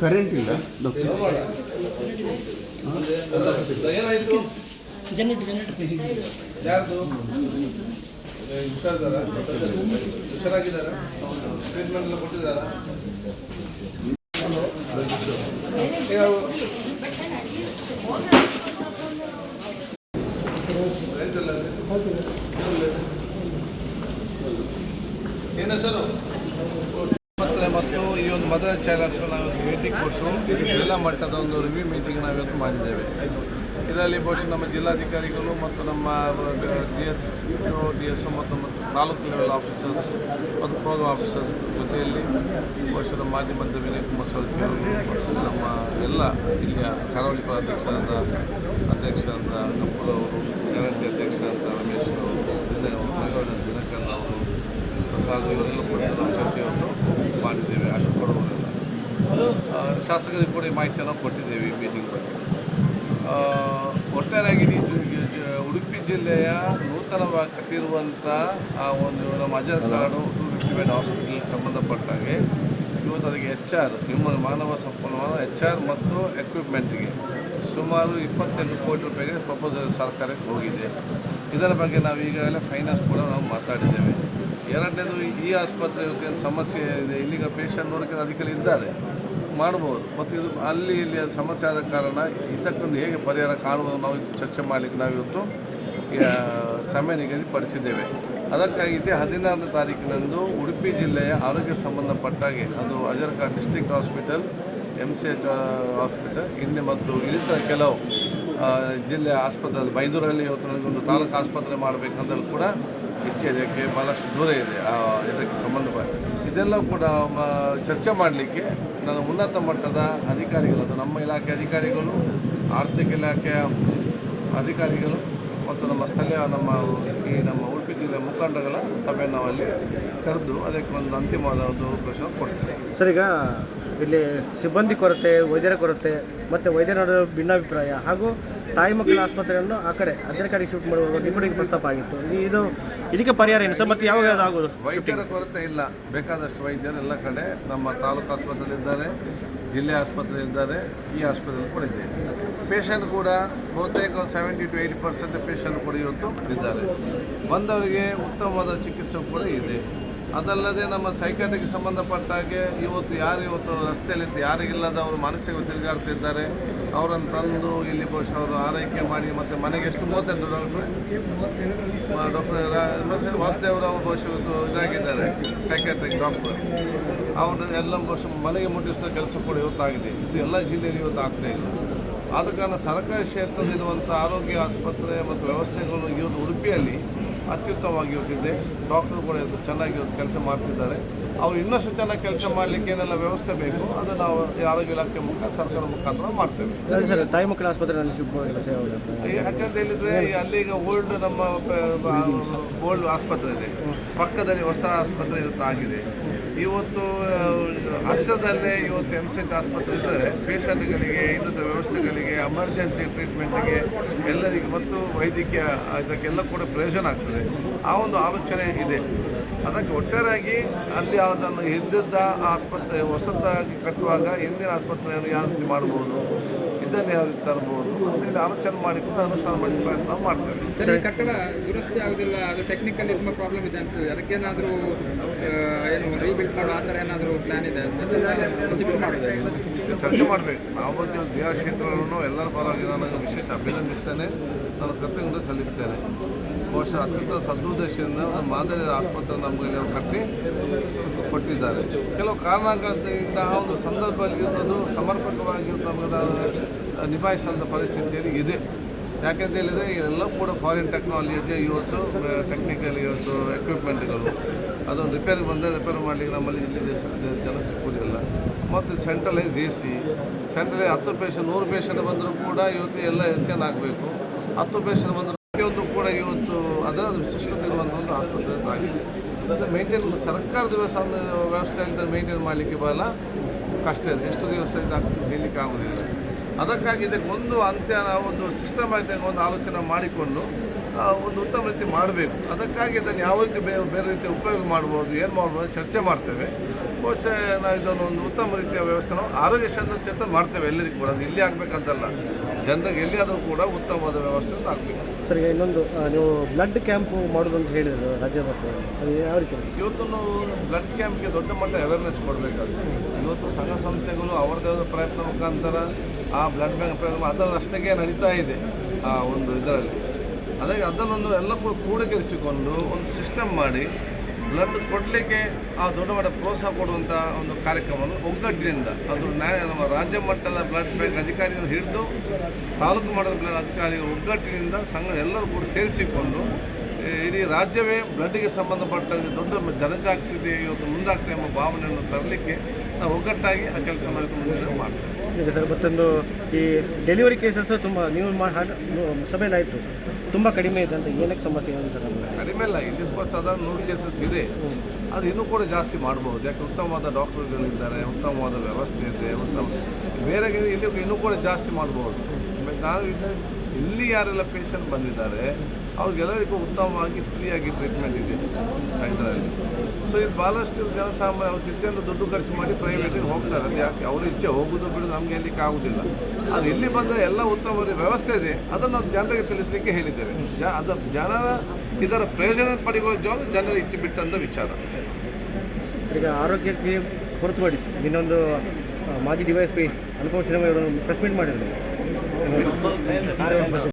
Current ಇಲ್ಲ ಏನಾಯಿತು? ಯಾರ್ದು ಹುಷಾರಾಗಿದ್ದಾರಾ? ಟ್ರೀಟ್ಮೆಂಟ್ ಎಲ್ಲ ಕೊಟ್ಟಿದ್ದಾರಾ? ಏನು ಹೆಸರು? ಮತ್ತು ಈ ಒಂದು ಮದರ್ ಚೈಲ್ಡ್ ಹಾಸ್ಪಿಟಲ್ ನಾವು ಭೇಟಿ ಕೊಟ್ಟು ಜಿಲ್ಲಾ ಮಟ್ಟದ ಒಂದು ರಿವ್ಯೂ ಮೀಟಿಂಗ್ ನಾವಿವತ್ತು ಮಾಡಿದ್ದೇವೆ. ಇದರಲ್ಲಿ ಬಹುಶಃ ನಮ್ಮ ಜಿಲ್ಲಾಧಿಕಾರಿಗಳು ಮತ್ತು ನಮ್ಮ DSO ಮತ್ತು ತಾಲೂಕು ಲೆವೆಲ್ ಆಫೀಸರ್ಸ್ ಮತ್ತು ಪ್ರೋಗ್ರಾಮ್ ಆಫೀಸರ್ಸ್ ಜೊತೆಯಲ್ಲಿ ಬಹುಶಃ ನಮ್ಮ ಮಾಜಿ ಮಂತ್ರಿ ವಿನಯ್ ಕುಮಾರ್ ಸೊಲ್ಕಿ ಅವರು ಮತ್ತು ನಮ್ಮ ಎಲ್ಲ ಇಲ್ಲಿಯ ಕರಾವಳಿ ಅಧ್ಯಕ್ಷರಾದ ಕಪ್ಪಲ್ ಅವರು, ಗ್ಯಾರಂಟಿ ಅಧ್ಯಕ್ಷರಾದ ರಮೇಶ್ ಅವರು, ದಿನಕರ್ ಅವರು, ಪ್ರಸಾದ್ ಇವರೆಲ್ಲ ಕೂಡ ನಾವು ಚರ್ಚೆಯನ್ನು ಮಾಡಿದ್ದೇವೆ. ಅಶೋಕ್ ಅವರೆಲ್ಲ ಶಾಸಕರಿಗೆ ಕೂಡ ಮಾಹಿತಿಯನ್ನು ಕೊಟ್ಟಿದ್ದೇವೆ ಈ ಮೀಟಿಂಗ್ ಬಗ್ಗೆ. ಒಟ್ಟಾರೆಯಾಗಿ ಉಡುಪಿ ಜಿಲ್ಲೆಯ ನೂತನವಾಗಿ ಕಟ್ಟಿರುವಂಥ ಆ ಒಂದು ನಮ್ಮ ಅಜರ್ಕಾಡು 250 ಬೆಡ್ ಹಾಸ್ಪಿಟಲ್ಗೆ ಸಂಬಂಧಪಟ್ಟಾಗೆ ಇವತ್ತು ಅದಕ್ಕೆ HR ಮಾನವ ಸಂಪನ್ಮೂಲ HR ಮತ್ತು ಎಕ್ವಿಪ್ಮೆಂಟ್ಗೆ ಸುಮಾರು 28 ಕೋಟಿ ರೂಪಾಯಿಗೆ ಪ್ರಪೋಸಲ್ ಸರ್ಕಾರಕ್ಕೆ ಹೋಗಿದೆ. ಇದರ ಬಗ್ಗೆ ನಾವು ಈಗಾಗಲೇ ಫೈನಾನ್ಸ್ ಕೂಡ ನಾವು ಮಾತಾಡಿದ್ದೇವೆ. ಎರಡನೇದು, ಈ ಆಸ್ಪತ್ರೆ ಏನು ಸಮಸ್ಯೆ ಇದೆ, ಇಲ್ಲಿಗ ಪೇಷಂಟ್ ನೋಡೋಕ್ಕೆ ಅಧಿಕಾರಿ ಇದ್ದಾರೆ, ಮಾಡ್ಬೋದು. ಮತ್ತು ಇದು ಅಲ್ಲಿ ಇಲ್ಲಿ ಸಮಸ್ಯೆ ಆದ ಕಾರಣ ಇದಕ್ಕೊಂದು ಹೇಗೆ ಪರಿಹಾರ ಕಾಣುವುದು ನಾವು ಚರ್ಚೆ ಮಾಡಲಿಕ್ಕೆ ನಾವಿವತ್ತು ಸಮಯ ನಿಗದಿಪಡಿಸಿದ್ದೇವೆ. ಅದಕ್ಕಾಗಿ 16ನೇ ತಾರೀಕಿನಂದು ಉಡುಪಿ ಜಿಲ್ಲೆಯ ಆರೋಗ್ಯ ಸಂಬಂಧಪಟ್ಟಾಗೆ ಅದು ಅಜರ್ಕಾಡ್ ಡಿಸ್ಟ್ರಿಕ್ಟ್ ಹಾಸ್ಪಿಟಲ್, MCH ಹಾಸ್ಪಿಟಲ್, ಇನ್ನು ಮತ್ತು ಇಳಿದ ಕೆಲವು ಜಿಲ್ಲೆಯ ಆಸ್ಪತ್ರೆ ಬೈಂದೂರಲ್ಲಿ ಇವತ್ತು ನನಗೊಂದು ತಾಲೂಕು ಆಸ್ಪತ್ರೆ ಮಾಡಬೇಕಂತಲೂ ಕೂಡ ಇಚ್ಛೆ ಇದಕ್ಕೆ ಭಾಳಷ್ಟು ದೂರ ಇದೆ. ಇದಕ್ಕೆ ಸಂಬಂಧಪಟ್ಟ ಇದೆಲ್ಲ ಕೂಡ ಚರ್ಚೆ ಮಾಡಲಿಕ್ಕೆ ನಾನು ಉನ್ನತ ಮಟ್ಟದ ಅಧಿಕಾರಿಗಳು, ಅದು ನಮ್ಮ ಇಲಾಖೆ ಅಧಿಕಾರಿಗಳು, ಆರ್ಥಿಕ ಇಲಾಖೆಯ ಅಧಿಕಾರಿಗಳು ಮತ್ತು ನಮ್ಮ ಸ್ಥಳೀಯ ನಮ್ಮ ಉಡುಪಿ ಜಿಲ್ಲೆಯ ಮುಖಂಡಗಳ ಸಭೆ ನಾವಲ್ಲಿ ಕರೆದು ಅದಕ್ಕೆ ಒಂದು ಅಂತಿಮವಾದ ಒಂದು ಪ್ರಶ್ನೆ ಕೊಡ್ತೇವೆ. ಸರ್, ಈಗ ಇಲ್ಲಿ ಸಿಬ್ಬಂದಿ ಕೊರತೆ, ವೈದ್ಯರ ಕೊರತೆ ಮತ್ತು ವೈದ್ಯರ ನಡುವೆ ಭಿನ್ನಾಭಿಪ್ರಾಯ ಹಾಗೂ ತಾಯಿ ಮಕ್ಕಳ ಆಸ್ಪತ್ರೆಯನ್ನು ಆ ಕಡೆ ಅಜರ್ಕಾಡಿಗೆ ಶಿಫ್ಟ್ ಮಾಡುವ ನಿಗೂಢಿಗೆ ಪ್ರಸ್ತಾಪ ಆಗಿತ್ತು. ಇದಕ್ಕೆ ಪರಿಹಾರ ಏನು ಸರ್? ಮತ್ತು ಯಾವಾಗ ಆಗೋದು? ವೈದ್ಯರ ಕೊರತೆ ಇಲ್ಲ, ಬೇಕಾದಷ್ಟು ವೈದ್ಯರು ಎಲ್ಲ ಕಡೆ ನಮ್ಮ ತಾಲೂಕು ಆಸ್ಪತ್ರೆಯಲ್ಲಿದ್ದಾರೆ, ಜಿಲ್ಲೆ ಆಸ್ಪತ್ರೆಯಲ್ಲಿದ್ದಾರೆ, ಈ ಆಸ್ಪತ್ರೆಯಲ್ಲಿ ಕೂಡ ಇದೆ. ಪೇಷಂಟ್ ಕೂಡ ಬಹುತೇಕ 70 to 80% ಪೇಷಂಟ್ ಕೂಡ ಇವತ್ತು ಇದ್ದಾರೆ. ಬಂದವರಿಗೆ ಉತ್ತಮವಾದ ಚಿಕಿತ್ಸೆ ಕೂಡ ಇದೆ. ಅದಲ್ಲದೆ ನಮ್ಮ ಸೈಕಾಟ್ರಿಗೆ ಸಂಬಂಧಪಟ್ಟ ಹಾಗೆ ಇವತ್ತು ರಸ್ತೆಯಲ್ಲಿದ್ದು ಯಾರಿಗಿಲ್ಲದವರು ಮಾನಸಿಕ ತಿರುಗಾಡ್ತಿದ್ದಾರೆ, ಅವರನ್ನು ತಂದು ಇಲ್ಲಿ ಬಹುಶಃ ಅವರು ಆರೈಕೆ ಮಾಡಿ ಮತ್ತು ಮನೆಗೆ ಎಷ್ಟು 38 ಡಾಕ್ಟರ್ ವಾಸುದೇವರು ಅವರು ಬಹುಶಃ ಇದಾಗಿದ್ದಾರೆ, ಸೈಕಾಟ್ರಿಕ್ ಡಾಕ್ಟರ್. ಅವರು ಎಲ್ಲ ಬಹುಶಃ ಮನೆಗೆ ಮುಟ್ಟಿಸಿದ ಕೆಲಸ ಕೂಡ ಇವತ್ತಾಗಿದೆ. ಇದು ಎಲ್ಲ ಜಿಲ್ಲೆಯಲ್ಲಿ ಇವತ್ತು ಆಗ್ತಾ ಇಲ್ಲ. ಆದ ಕಾರಣ ಸರ್ಕಾರಿ ಕ್ಷೇತ್ರದಲ್ಲಿರುವಂಥ ಆರೋಗ್ಯ ಆಸ್ಪತ್ರೆ ಮತ್ತು ವ್ಯವಸ್ಥೆಗಳು ಇವತ್ತು ಉಡುಪಿಯಲ್ಲಿ ಅತ್ಯುತ್ತಮವಾಗಿ ಇವತ್ತಿದೆ. ಡಾಕ್ಟರ್ ಕೂಡ ಚೆನ್ನಾಗಿ ಇವತ್ತು ಕೆಲಸ ಮಾಡ್ತಿದ್ದಾರೆ. ಅವರು ಇನ್ನಷ್ಟು ಚೆನ್ನಾಗಿ ಕೆಲಸ ಮಾಡಲಿಕ್ಕೆ ಏನೆಲ್ಲ ವ್ಯವಸ್ಥೆ ಬೇಕು ಅದು ನಾವು ಆರೋಗ್ಯ ಇಲಾಖೆ ಸರ್ಕಾರ ಮುಖಾಂತರ ಮಾಡ್ತೇವೆ. ಸರ್, ತಾಯಿ ಮಕ್ಕಳ ಆಸ್ಪತ್ರೆಯಲ್ಲಿ ಯಾಕಂತ ಹೇಳಿದರೆ ಅಲ್ಲಿಗ ಓಲ್ಡ್ ಆಸ್ಪತ್ರೆ ಇದೆ, ಪಕ್ಕದಲ್ಲಿ ಹೊಸ ಆಸ್ಪತ್ರೆ ಇವತ್ತು ಆಗಿದೆ. ಇವತ್ತು ಹತ್ತಿರದಲ್ಲೇ MCH ಆಸ್ಪತ್ರೆ ಇದ್ದರೆ ಪೇಷಂಟ್ಗಳಿಗೆ, ಇನ್ನಿತರ ವ್ಯವಸ್ಥೆಗಳಿಗೆ, ಎಮರ್ಜೆನ್ಸಿ ಟ್ರೀಟ್ಮೆಂಟ್ಗೆ ಎಲ್ಲರಿಗೆ ಮತ್ತು ವೈದ್ಯಕೀಯ ಇದಕ್ಕೆಲ್ಲ ಕೂಡ ಪ್ರಯೋಜನ ಆಗ್ತದೆ. ಆ ಒಂದು ಆಲೋಚನೆ ಇದೆ. ಅದಕ್ಕೆ ಒಟ್ಟಾರೆಯಾಗಿ ಅಲ್ಲಿ ಅದನ್ನು ಹಿಂದಿದ್ದ ಆಸ್ಪತ್ರೆ ಹೊಸದಾಗಿ ಕಟ್ಟುವಾಗ ಹಿಂದಿನ ಆಸ್ಪತ್ರೆಯನ್ನು ಯಾವ ರೀತಿ ಮಾಡ್ಬೋದು, ಇದನ್ನು ಯಾವ ರೀತಿ ತರ್ಬೋದು ಅಂತೇಳಿ ಆಲೋಚನೆ ಮಾಡಿಕೊಂಡು ಅನುಷ್ಠಾನ ಮಾಡಲಿಕ್ಕೆ ಪ್ರಯತ್ನ ಮಾಡ್ತೇವೆ. ಸರ್, ಕಟ್ಟಡ ದುರಸ್ತಿ ಆಗೋದಿಲ್ಲ, ಅದು ಟೆಕ್ನಿಕಲಿ ತುಂಬ ಪ್ರಾಬ್ಲಮ್ ಇದೆ ಅಂತ, ಅದಕ್ಕೇನಾದರೂ ಏನು ರೀಬಿಲ್ಡ್ ಮಾಡೋ ಆ ಥರ ಏನಾದರೂ ಪ್ಲ್ಯಾನ್ ಇದೆ ಸಿಬಿಲ್ ಮಾಡೋದು ಚರ್ಚೆ ಮಾಡಬೇಕು. ನಾವು ಕ್ರೀಡಾ ಕ್ಷೇತ್ರಗಳನ್ನು ಎಲ್ಲರ ಪರವಾಗಿ ನಾನು ವಿಶೇಷ ಅಭಿನಂದಿಸ್ತೇನೆ, ನಾನು ಕೃತಜ್ಞತೆ ಸಲ್ಲಿಸ್ತೇನೆ. ಬಹುಶಃ ಅತ್ಯಂತ ಸದುದ್ದೇಶದಿಂದ ಒಂದು ಮಾದರಿ ಆಸ್ಪತ್ರೆ ನಮಗೆ ಅವರು ಕಟ್ಟಿ ಕೊಟ್ಟಿದ್ದಾರೆ. ಕೆಲವು ಕಾರಣಗಳಿಂದ ಆ ಒಂದು ಸಂದರ್ಭದಲ್ಲಿ ಅದು ಸಮರ್ಪಕವಾಗಿ ನಮಗೆ ನಿಭಾಯಿಸುವಂಥ ಪರಿಸ್ಥಿತಿಯಲ್ಲಿ ಇದೆ. ಯಾಕೆಂತ ಹೇಳಿದರೆ ಎಲ್ಲ ಕೂಡ ಫಾರಿನ್ ಟೆಕ್ನಾಲಜಿ ಇವತ್ತು ಟೆಕ್ನಿಕಲ್ ಇವತ್ತು ಎಕ್ವಿಪ್ಮೆಂಟ್ಗಳು ಅದೊಂದು ರಿಪೇರಿ ರಿಪೇರಿ ಮಾಡಲಿಕ್ಕೆ ನಮ್ಮಲ್ಲಿ ಇಲ್ಲಿ ಜನ ಸಿಕ್ಕುವುದಿಲ್ಲ. ಮತ್ತು centralise AC centralise 10 patient 100 patient ಬಂದರೂ ಕೂಡ ಇವತ್ತು ಎಲ್ಲ SN ಆಗಬೇಕು. 10 ಪೇಷಂಟ್ ಬಂದರೂ ಪ್ರತಿಯೊಂದು ಕೂಡ ಇವತ್ತು ಅದರ ವಿಶಿಷ್ಟತೆ ಇರುವಂಥ ಒಂದು ಆಸ್ಪತ್ರೆ ಆಗಿದೆ. ಅದನ್ನು ಮೇಂಟೈನ್ ಸರ್ಕಾರದ ವ್ಯವಸ್ಥೆಯಿಂದ ಮೇಂಟೈನ್ ಮಾಡಲಿಕ್ಕೆ ಬಹಳ ಕಷ್ಟ ಇದೆ. ಎಷ್ಟು ದಿವಸ ಇದಾಗ್ತದೆ ಹೇಳಲಿಕ್ಕೆ ಆಗೋದಿಲ್ಲ. ಅದಕ್ಕಾಗಿ ಇದಕ್ಕೆ ಒಂದು ಅಂತ್ಯ ಒಂದು ಸಿಸ್ಟಮ್ ಆಗಿ ಒಂದು ಆಲೋಚನೆ ಮಾಡಿಕೊಂಡು ಒಂದು ಉತ್ತಮ ರೀತಿ ಮಾಡಬೇಕು. ಅದಕ್ಕಾಗಿ ಇದನ್ನು ಯಾವ ರೀತಿ ಬೇರೆ ರೀತಿ ಉಪಯೋಗ ಮಾಡ್ಬೋದು, ಏನು ಮಾಡ್ಬೋದು ಚರ್ಚೆ ಮಾಡ್ತೇವೆ. ಬಹುಶಃ ನಾವು ಇದನ್ನು ಒಂದು ಉತ್ತಮ ರೀತಿಯ ವ್ಯವಸ್ಥೆ ಆರೋಗ್ಯ ಸಹಿತ ಮಾಡ್ತೇವೆ ಎಲ್ಲರಿಗೂ ಕೂಡ. ಅದು ಇಲ್ಲಿ ಆಗಬೇಕಂತಲ್ಲ, ಜನರಿಗೆ ಎಲ್ಲಿಯಾದರೂ ಕೂಡ ಉತ್ತಮವಾದ ವ್ಯವಸ್ಥೆ ಆಗಬೇಕು. ಸರ್, ಈಗ ಇನ್ನೊಂದು ನೀವು ಬ್ಲಡ್ ಕ್ಯಾಂಪ್ ಮಾಡೋದು ಅಂತ ಹೇಳಿದ್ರು ರಾಜ್ಯ ಮತ್ತು ಅದು ಯಾವ ರೀತಿ? ಇವತ್ತು ನಾವು ಬ್ಲಡ್ ಕ್ಯಾಂಪ್ಗೆ ದೊಡ್ಡ ಮಟ್ಟ ಅವೇರ್ನೆಸ್ ಕೊಡಬೇಕಾಗುತ್ತೆ. ಇವತ್ತು ಸಂಘ ಸಂಸ್ಥೆಗಳು ಅವರದೇ ಪ್ರಯತ್ನ ಮುಖಾಂತರ ಆ ಬ್ಲಡ್ ಬ್ಯಾಂಕ್ ಪ್ರಯತ್ನ ಅದರಷ್ಟಕ್ಕೆ ನಡೀತಾ ಇದೆ ಆ ಒಂದು ಇದರಲ್ಲಿ. ಅದಾಗಿ ಅದನ್ನೊಂದು ಎಲ್ಲ ಕೂಡ ಕ್ರೋಢೀಕರಿಸಿಕೊಂಡು ಒಂದು ಸಿಸ್ಟಮ್ ಮಾಡಿ ಬ್ಲಡ್ ಕೊಡಲಿಕ್ಕೆ ಆ ದೊಡ್ಡ ಮಟ್ಟ ಪ್ರೋತ್ಸಾಹ ಕೊಡುವಂಥ ಒಂದು ಕಾರ್ಯಕ್ರಮವನ್ನು ಒಗ್ಗಟ್ಟಿನಿಂದ ಅದು ನಮ್ಮ ರಾಜ್ಯ ಮಟ್ಟದ ಬ್ಲಡ್ ಬ್ಯಾಂಕ್ ಅಧಿಕಾರಿಗಳು ಹಿಡಿದು ತಾಲೂಕು ಮಟ್ಟದ ಬ್ಲಡ್ ಅಧಿಕಾರಿಗಳು ಒಗ್ಗಟ್ಟಿನಿಂದ ಸಂಘ ಎಲ್ಲರೂ ಕೂಡ ಸೇರಿಸಿಕೊಂಡು ಇಡೀ ರಾಜ್ಯವೇ ಬ್ಲಡ್ಗೆ ಸಂಬಂಧಪಟ್ಟಂತೆ ದೊಡ್ಡ ಜನಜಾಗೃತಿ ಇವತ್ತು ಮುಂದಾಗ್ತದೆ ಎಂಬ ಭಾವನೆಯನ್ನು ತರಲಿಕ್ಕೆ ನಾವು ಒಗ್ಗಟ್ಟಾಗಿ ಆ ಕೆಲಸ ಮಾಡ್ತೇವೆ. ಈಗ ಸರ್, ಮತ್ತೊಂದು ಈ ಡೆಲಿವರಿ ಕೇಸಸ್ ತುಂಬ ನೀವು ಸಭೆಯಲ್ಲಿ ಆಯಿತು ತುಂಬ ಕಡಿಮೆ ಇದೆ ಅಂತ, ಏನಕ್ಕೆ ಸಮಸ್ಯೆ ಅಂತ? ಕಡಿಮೆ ಇಲ್ಲ, ಇಲ್ಲಿ ಸಾಧಾರಣ 100 ಕೇಸಸ್ ಇದೆ. ಅದು ಇನ್ನೂ ಕೂಡ ಜಾಸ್ತಿ ಮಾಡ್ಬೋದು. ಯಾಕೆ ಉತ್ತಮವಾದ ಡಾಕ್ಟರ್ಗಳಿದ್ದಾರೆ, ಉತ್ತಮವಾದ ವ್ಯವಸ್ಥೆ ಇದೆ, ಬೇರೆ ಇಲ್ಲಿ ಇನ್ನೂ ಕೂಡ ಜಾಸ್ತಿ ಮಾಡ್ಬೋದು. ನಾವು ಇಲ್ಲಿ ಯಾರೆಲ್ಲ ಪೇಷಂಟ್ ಬಂದಿದ್ದಾರೆ ಅವ್ರಿಗೆಲ್ಲರಿಗೂ ಉತ್ತಮವಾಗಿ ಫ್ರೀಯಾಗಿ ಟ್ರೀಟ್ಮೆಂಟ್ ಇದೆ ಇದರಲ್ಲಿ. ಸೊ ಇದು ಭಾಳಷ್ಟು ಜನಸಾಮಾನ್ಯ ಅವ್ರ ಕಿಸೆಯಿಂದ ದುಡ್ಡು ಖರ್ಚು ಮಾಡಿ ಪ್ರೈವೇಟಿಗೆ ಹೋಗ್ತಾರೆ. ಅದು ಯಾಕೆ ಅವ್ರ ಇಚ್ಛೆ, ಹೋಗೋದು ಬಿಡೋದು ನಮಗೆ ಹೇಳಲಿಕ್ಕೆ ಆಗೋದಿಲ್ಲ. ಅದು ಇಲ್ಲಿ ಬಂದರೆ ಎಲ್ಲ ಉತ್ತಮವಾದ ವ್ಯವಸ್ಥೆ ಇದೆ, ಅದನ್ನು ನಾವು ಜನರಿಗೆ ತಿಳಿಸಲಿಕ್ಕೆ ಹೇಳಿದ್ದೇವೆ. ಅದು ಜನರ ಇದರ ಪ್ರಯೋಜನ ಪಡೆಯುವ ಜಾಬ್ ಜನರ ಇಚ್ಛೆ ಬಿಟ್ಟಂಥ ವಿಚಾರ. ಈಗ ಆರೋಗ್ಯಕ್ಕೆ ಹೊರತುಪಡಿಸಿ ಇನ್ನೊಂದು ಮಾಜಿ DYSP ಅನುಪಮ್ ಸಿನಿಮಾ ಇವರು ಪ್ರೆಸ್ ಮೀಟ್ ಮಾಡಿದ್ರು.